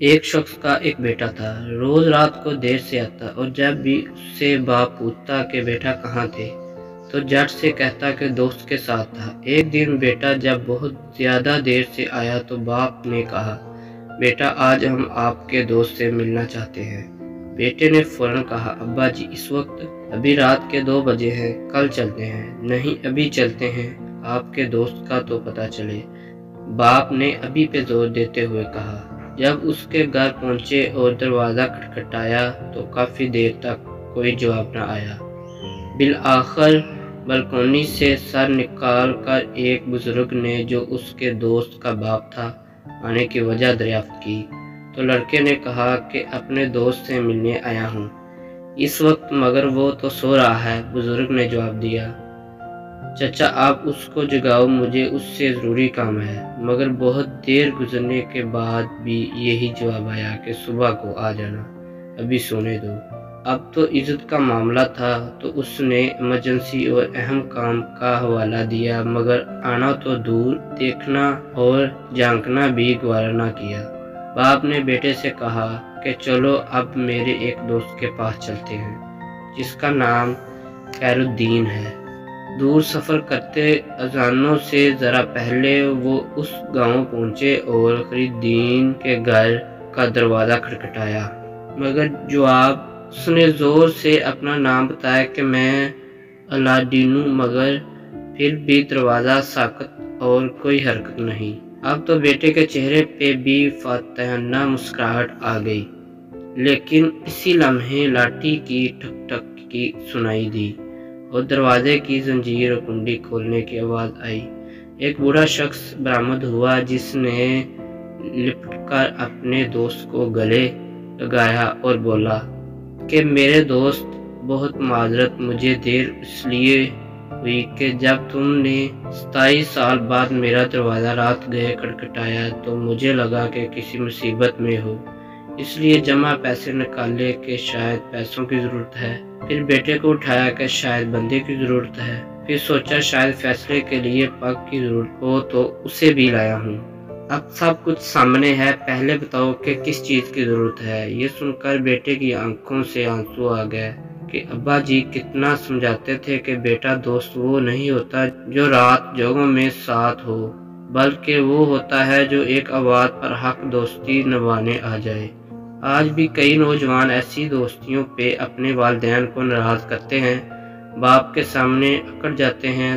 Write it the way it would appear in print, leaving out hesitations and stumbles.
ایک شخص کا ایک بیٹا تھا، روز رات کو دیر سے آتا اور جب بھی اس سے باپ پوچھتا کہ بیٹا کہاں تھے تو جٹ سے کہتا کہ دوست کے ساتھ تھا۔ ایک دن بیٹا جب بہت زیادہ دیر سے آیا تو باپ نے کہا، بیٹا آج ہم آپ کے دوست سے ملنا چاہتے ہیں۔ بیٹے نے فوراً کہا، ابا جی اس وقت ابھی رات کے 2 بجے ہیں، کل چلتے ہیں۔ نہیں ابھی چلتے ہیں، آپ کے دوست کا تو پتہ چلے، باپ نے ابھی پہ زور دیتے ہوئے کہا۔ جب اس کے گھر پہنچے اور دروازہ کھٹکھٹایا تو کافی دیر تک کوئی جواب نہ آیا۔ بالآخر بلکونی سے سر نکال کر ایک بزرگ نے، جو اس کے دوست کا باپ تھا، آنے کی وجہ دریافت کی تو لڑکے نے کہا کہ اپنے دوست سے ملنے آیا ہوں اس وقت، مگر وہ تو سو رہا ہے۔ بزرگ نے جواب دیا، چچا آپ اس کو جگاؤ، مجھے اس سے ضروری کام ہے۔ مگر بہت دیر گزرنے کے بعد بھی یہی جواب آیا کہ صبح کو آ جانا، ابھی سونے دو۔ اب تو عزت کا معاملہ تھا تو اس نے ایمرجنسی اور اہم کام کا حوالہ دیا، مگر آنا تو دور، دیکھنا اور جھانکنا بھی گوارا نہ کیا۔ باپ نے بیٹے سے کہا کہ چلو اب میرے ایک دوست کے پاس چلتے ہیں جس کا نام خیرالدین ہے۔ دور سفر کرتے اذانوں سے ذرا پہلے وہ اس گاؤں پہنچے اور خیرالدین کے گھر کا دروازہ کھٹکھٹایا، مگر جواب اس نے زور سے اپنا نام بتایا کہ میں الادین ہوں، مگر پھر بھی دروازہ ساکت اور کوئی حرکت نہیں۔ اب تو بیٹے کے چہرے پہ بھی فاتحانہ مسکراہٹ آ گئی، لیکن اسی لمحے لاٹھی کی ٹھک ٹھک کی سنائی دی اور دروازے کی زنجیر اور کنڈی کھولنے کی آواز آئی۔ ایک بوڑھا شخص برآمد ہوا جس نے لپٹ کر اپنے دوست کو گلے لگایا اور بولا کہ میرے دوست بہت معذرت، مجھے دیر اس لیے ہوئی کہ جب تم نے 27 سال بعد میرا دروازہ رات گئے کھٹکھٹایا تو مجھے لگا کہ کسی مصیبت میں ہو، اس لیے جمع پیسے نکالے کہ شاید پیسوں کی ضرورت ہے، پھر بیٹے کو اٹھایا کہ شاید بندے کی ضرورت ہے، پھر سوچا شاید فیصلے کے لیے پگ کی ضرورت ہو تو اسے بھی لایا ہوں۔ اب سب کچھ سامنے ہے، پہلے بتاؤ کہ کس چیز کی ضرورت ہے۔ یہ سن کر بیٹے کی آنکھوں سے آنسو آ گئے کہ ابا جی کتنا سمجھاتے تھے کہ بیٹا دوست وہ نہیں ہوتا جو رات جوگوں میں ساتھ ہو، بلکہ وہ ہوتا ہے جو ایک آواز پر حق دوستی نبھانے آ جائے۔ آج بھی کئی نوجوان ایسی دوستیوں پہ اپنے والدین کو ناراض کرتے ہیں، باپ کے سامنے اکڑ جاتے ہیں،